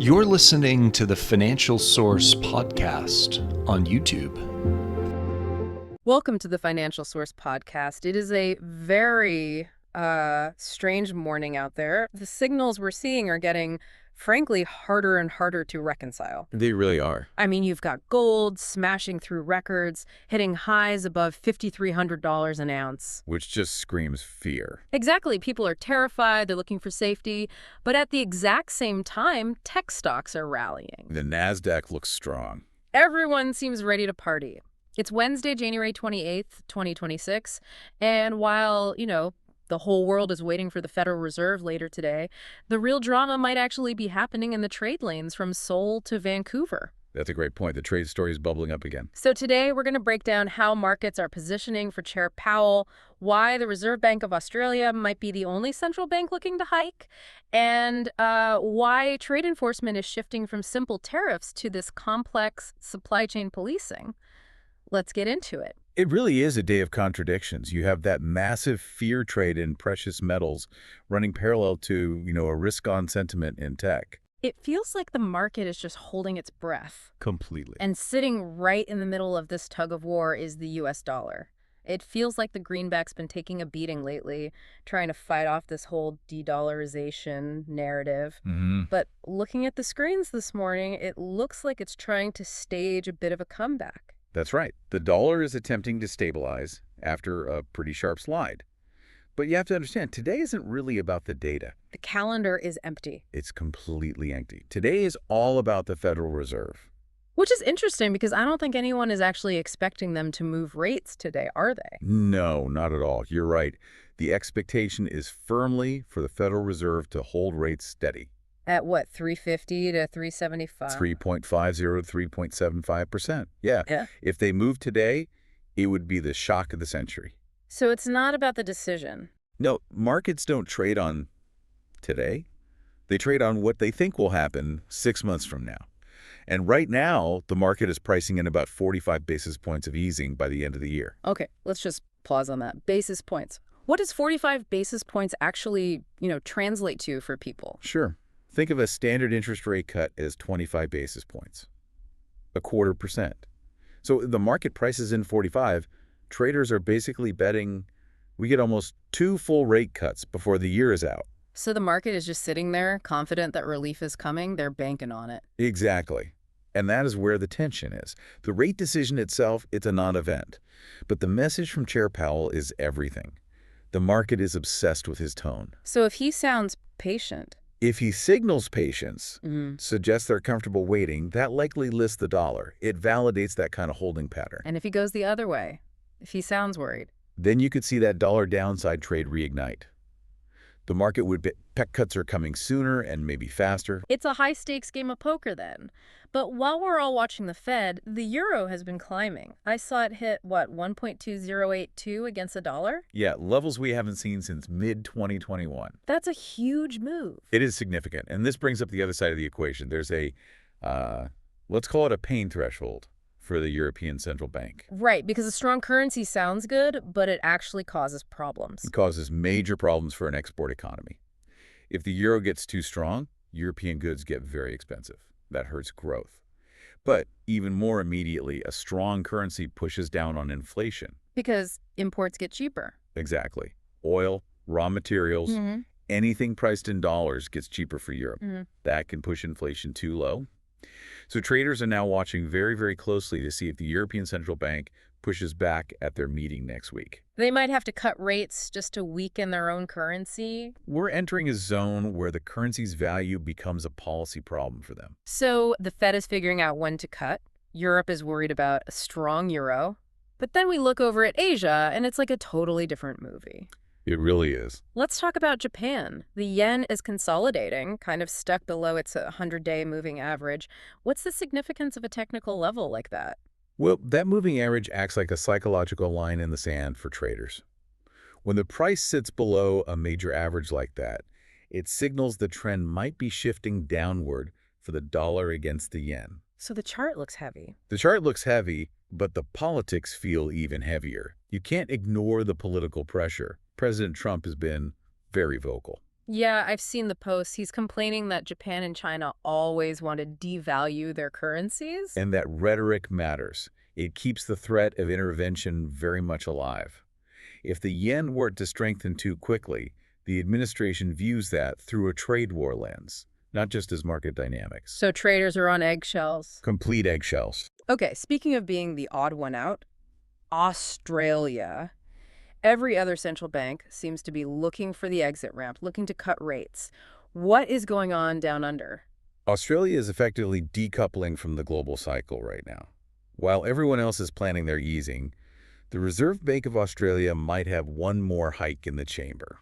You're listening to the Financial Source podcast on YouTube. Welcome to the Financial Source podcast. It is a very strange morning out there. The signals we're seeing are getting, frankly, harder and harder to reconcile. They really are. I mean, you've got gold smashing through records, hitting highs above $5,300 an ounce. Which just screams fear. Exactly. People are terrified. They're looking for safety. But at the exact same time, tech stocks are rallying. The NASDAQ looks strong. Everyone seems ready to party. It's Wednesday, January 28th, 2026. And while, the whole world is waiting for the Federal Reserve later today, the real drama might actually be happening in the trade lanes from Seoul to Vancouver. That's a great point. The trade story is bubbling up again. So today we're going to break down how markets are positioning for Chair Powell, why the Reserve Bank of Australia might be the only central bank looking to hike, and why trade enforcement is shifting from simple tariffs to this complex supply chain policing. Let's get into it. It really is a day of contradictions. You have that massive fear trade in precious metals running parallel to, a risk-on sentiment in tech. It feels like the market is just holding its breath. Completely. And sitting right in the middle of this tug of war is the U.S. dollar. It feels like the greenback's been taking a beating lately, trying to fight off this whole de-dollarization narrative. But looking at the screens this morning, it looks like it's trying to stage a bit of a comeback. That's right. The dollar is attempting to stabilize after a pretty sharp slide. But you have to understand, today isn't really about the data. The calendar is empty. It's completely empty. Today is all about the Federal Reserve. Which is interesting because I don't think anyone is actually expecting them to move rates today, are they? No, not at all. You're right. The expectation is firmly for the Federal Reserve to hold rates steady. At what, 350 to 375? 3.50 to 3.75%. Yeah. If they move today, it would be the shock of the century. So it's not about the decision. No, markets don't trade on today. They trade on what they think will happen 6 months from now. And right now, the market is pricing in about 45 basis points of easing by the end of the year. Okay, let's just pause on that. Basis points. What does 45 basis points actually, translate to for people? Sure. Think of a standard interest rate cut as 25 basis points, 0.25%. So the market prices in 45. Traders are basically betting we get almost 2 full rate cuts before the year is out. So the market is just sitting there, confident that relief is coming. They're banking on it. Exactly. And that is where the tension is. The rate decision itself, it's a non-event. But the message from Chair Powell is everything. The market is obsessed with his tone. So if he sounds patient, if he signals patience, suggests they're comfortable waiting, that likely lifts the dollar. It validates that kind of holding pattern. And if he goes the other way, if he sounds worried, then you could see that dollar downside trade reignite. The market would bet pec cuts are coming sooner and maybe faster. It's a high-stakes game of poker then. But while we're all watching the Fed, the euro has been climbing. I saw it hit, 1.2082 against the dollar? Yeah, levels we haven't seen since mid-2021. That's a huge move. It is significant. And this brings up the other side of the equation. There's a, let's call it a pain threshold for the European Central Bank. Right, because a strong currency sounds good, but it actually causes problems. It causes major problems for an export economy. If the euro gets too strong, European goods get very expensive. That hurts growth. But even more immediately, a strong currency pushes down on inflation. Because imports get cheaper. Exactly. Oil, raw materials, anything priced in dollars gets cheaper for Europe. That can push inflation too low. So traders are now watching very, very closely to see if the European Central Bank pushes back at their meeting next week. They might have to cut rates just to weaken their own currency. We're entering a zone where the currency's value becomes a policy problem for them. So the Fed is figuring out when to cut. Europe is worried about a strong euro. But then we look over at Asia, and it's like a totally different movie. It really is. Let's talk about Japan. The yen is consolidating, kind of stuck below its 100-day moving average. What's the significance of a technical level like that? Well, that moving average acts like a psychological line in the sand for traders. When the price sits below a major average like that, it signals the trend might be shifting downward for the dollar against the yen. So the chart looks heavy. The chart looks heavy, but the politics feel even heavier. You can't ignore the political pressure. President Trump has been very vocal. Yeah, I've seen the posts. He's complaining that Japan and China always want to devalue their currencies. And that rhetoric matters. It keeps the threat of intervention very much alive. If the yen were to strengthen too quickly, the administration views that through a trade war lens, not just as market dynamics. So traders are on eggshells. Complete eggshells. Okay, speaking of being the odd one out, Australia. Every other central bank seems to be looking for the exit ramp, looking to cut rates. What is going on down under? Australia is effectively decoupling from the global cycle right now. While everyone else is planning their easing, the Reserve Bank of Australia might have one more hike in the chamber.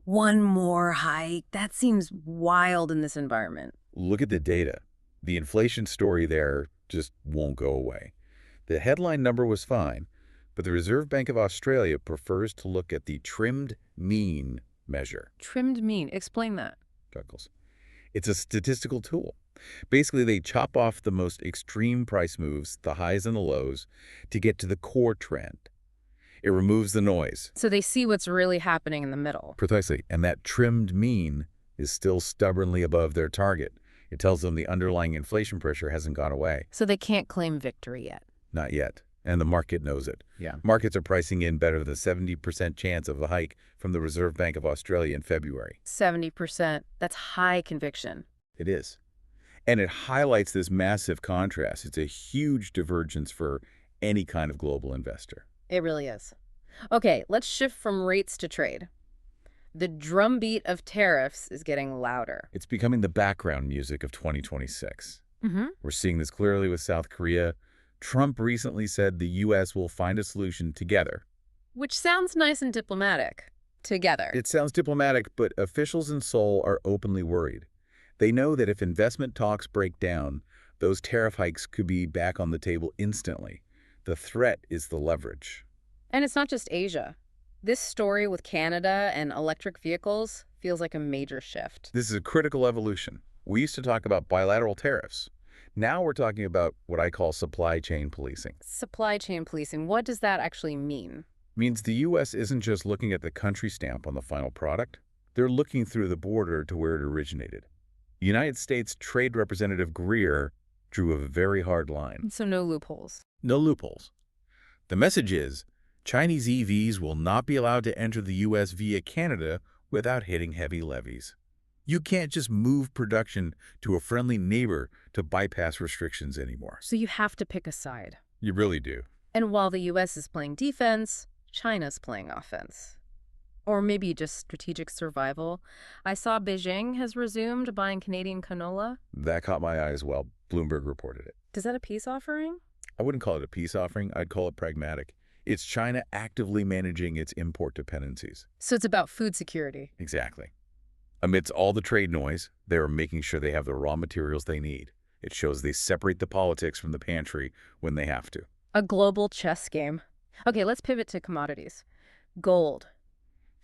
One more hike? That seems wild in this environment. Look at the data. The inflation story there just won't go away. The headline number was fine, but the Reserve Bank of Australia prefers to look at the trimmed mean measure. Trimmed mean. Explain that. Douglas. It's a statistical tool. Basically, they chop off the most extreme price moves, the highs and the lows, to get to the core trend. It removes the noise. So they see what's really happening in the middle. Precisely. And that trimmed mean is still stubbornly above their target. It tells them the underlying inflation pressure hasn't gone away. So they can't claim victory yet. Not yet. And the market knows it. Yeah. Markets are pricing in better than 70% chance of a hike from the Reserve Bank of Australia in February. 70%. That's high conviction. It is. And it highlights this massive contrast. It's a huge divergence for any kind of global investor. It really is. Okay, let's shift from rates to trade. The drumbeat of tariffs is getting louder. It's becoming the background music of 2026. Mm-hmm. We're seeing this clearly with South Korea. Trump recently said the U.S. will find a solution together. Which sounds nice and diplomatic. Together. It sounds diplomatic, but officials in Seoul are openly worried. They know that if investment talks break down, those tariff hikes could be back on the table instantly. The threat is the leverage. And it's not just Asia. This story with Canada and electric vehicles feels like a major shift. This is a critical evolution. We used to talk about bilateral tariffs. Now we're talking about what I call supply chain policing. Supply chain policing, what does that actually mean? Means the U.S. isn't just looking at the country stamp on the final product. They're looking through the border to where it originated. United States Trade Representative Greer drew a very hard line. So no loopholes. No loopholes. The message is, Chinese EVs will not be allowed to enter the U.S. via Canada without hitting heavy levies. You can't just move production to a friendly neighbor to bypass restrictions anymore. So you have to pick a side. You really do. And while the U.S. is playing defense, China's playing offense. Or maybe just strategic survival. I saw Beijing has resumed buying Canadian canola. That caught my eye as well. Bloomberg reported it. Is that a peace offering? I wouldn't call it a peace offering. I'd call it pragmatic. It's China actively managing its import dependencies. So it's about food security. Exactly. Amidst all the trade noise, they are making sure they have the raw materials they need. It shows they separate the politics from the pantry when they have to. A global chess game. Okay, let's pivot to commodities. Gold.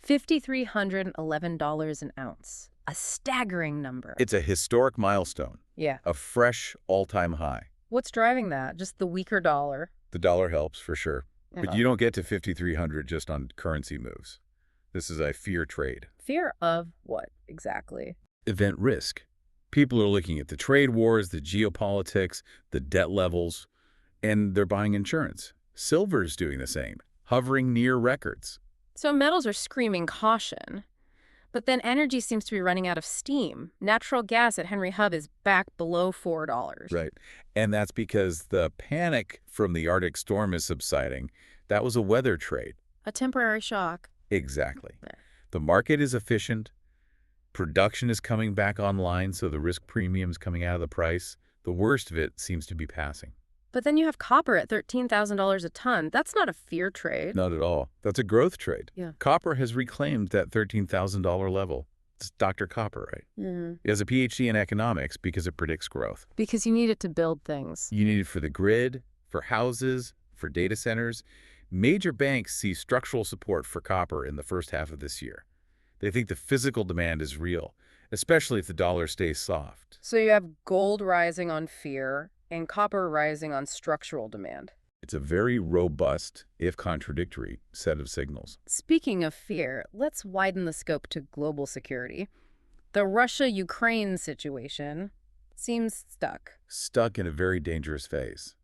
$5,311 an ounce. A staggering number. It's a historic milestone. Yeah. A fresh all-time high. What's driving that? Just the weaker dollar? The dollar helps, for sure. But Uh-huh. you don't get to 5,300 just on currency moves. This is a fear trade. Fear of what exactly? Event risk. People are looking at the trade wars, the geopolitics, the debt levels, and they're buying insurance. Silver's doing the same, hovering near records. So metals are screaming caution. But then energy seems to be running out of steam. Natural gas at Henry Hub is back below $4. Right. And that's because the panic from the Arctic storm is subsiding. That was a weather trade. A temporary shock. Exactly. Yeah. The market is efficient. Production is coming back online, so the risk premium's coming out of the price. The worst of it seems to be passing. But then you have copper at $13,000 a ton. That's not a fear trade. Not at all. That's a growth trade. Yeah. Copper has reclaimed that $13,000 level. It's Dr. Copper, right? Mm-hmm. He has a PhD in economics because it predicts growth. Because you need it to build things. You need it for the grid, for houses, for data centers. Major banks see structural support for copper in the first half of this year. They think the physical demand is real, especially if the dollar stays soft. So you have gold rising on fear and copper rising on structural demand. It's a very robust, if contradictory, set of signals. Speaking of fear, let's widen the scope to global security. The Russia-Ukraine situation seems stuck. Stuck in a very dangerous phase.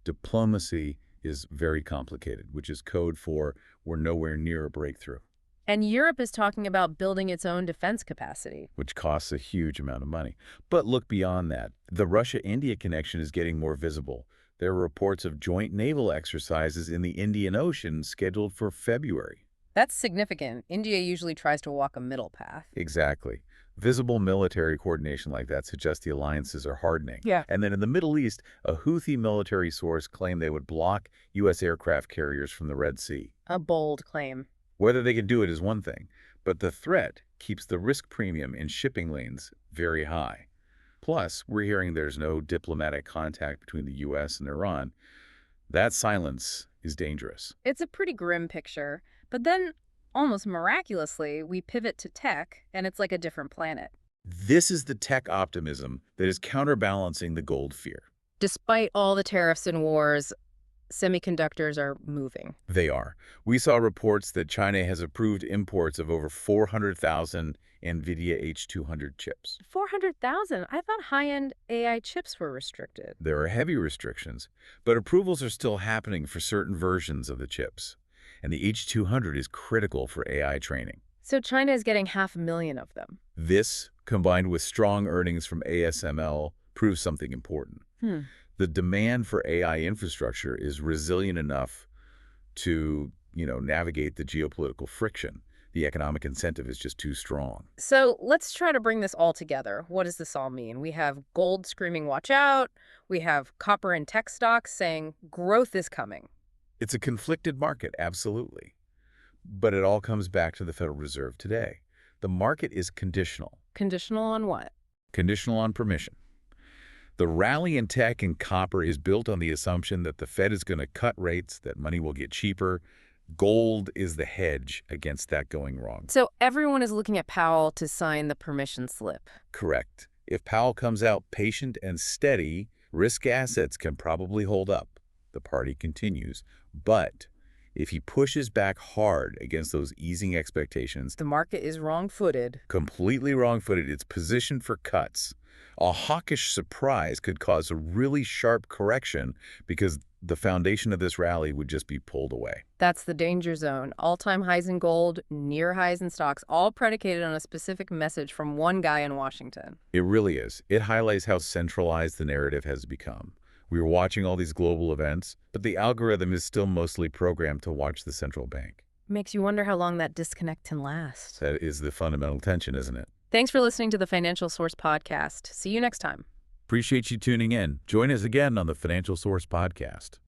Diplomacy is very complicated, which is code for we're nowhere near a breakthrough. And Europe is talking about building its own defense capacity. Which costs a huge amount of money. But look beyond that. The Russia-India connection is getting more visible. There are reports of joint naval exercises in the Indian Ocean scheduled for February. That's significant. India usually tries to walk a middle path. Exactly. Visible military coordination like that suggests the alliances are hardening. Yeah. And then in the Middle East, a Houthi military source claimed they would block U.S. aircraft carriers from the Red Sea. A bold claim. Whether they can do it is one thing, but the threat keeps the risk premium in shipping lanes very high. Plus, we're hearing there's no diplomatic contact between the U.S. and Iran. That silence is dangerous. It's a pretty grim picture, but then almost miraculously, we pivot to tech, and it's like a different planet. This is the tech optimism that is counterbalancing the gold fear. Despite all the tariffs and wars, semiconductors are moving. They are. We saw reports that China has approved imports of over 400,000 NVIDIA H200 chips. 400,000? I thought high-end AI chips were restricted. There are heavy restrictions, but approvals are still happening for certain versions of the chips. And the H200 is critical for AI training. So China is getting 500,000 of them. This, combined with strong earnings from ASML, proves something important. The demand for AI infrastructure is resilient enough to, navigate the geopolitical friction. The economic incentive is just too strong. So let's try to bring this all together. What does this all mean? We have gold screaming, watch out. We have copper and tech stocks saying growth is coming. It's a conflicted market, absolutely. But it all comes back to the Federal Reserve today. The market is conditional. Conditional on what? Conditional on permission. The rally in tech and copper is built on the assumption that the Fed is going to cut rates, that money will get cheaper. Gold is the hedge against that going wrong. So everyone is looking at Powell to sign the permission slip. Correct. If Powell comes out patient and steady, risk assets can probably hold up. The party continues. But if he pushes back hard against those easing expectations, The market is wrong-footed. completely wrong-footed, it's positioned for cuts. A hawkish surprise could cause a really sharp correction because the foundation of this rally would just be pulled away. That's the danger zone. All-time highs in gold, near highs in stocks, all predicated on a specific message from one guy in Washington. It really is. It highlights how centralized the narrative has become. We are watching all these global events, but the algorithm is still mostly programmed to watch the central bank. Makes you wonder how long that disconnect can last. That is the fundamental tension, isn't it? Thanks for listening to the Financial Source Podcast. See you next time. Appreciate you tuning in. Join us again on the Financial Source Podcast.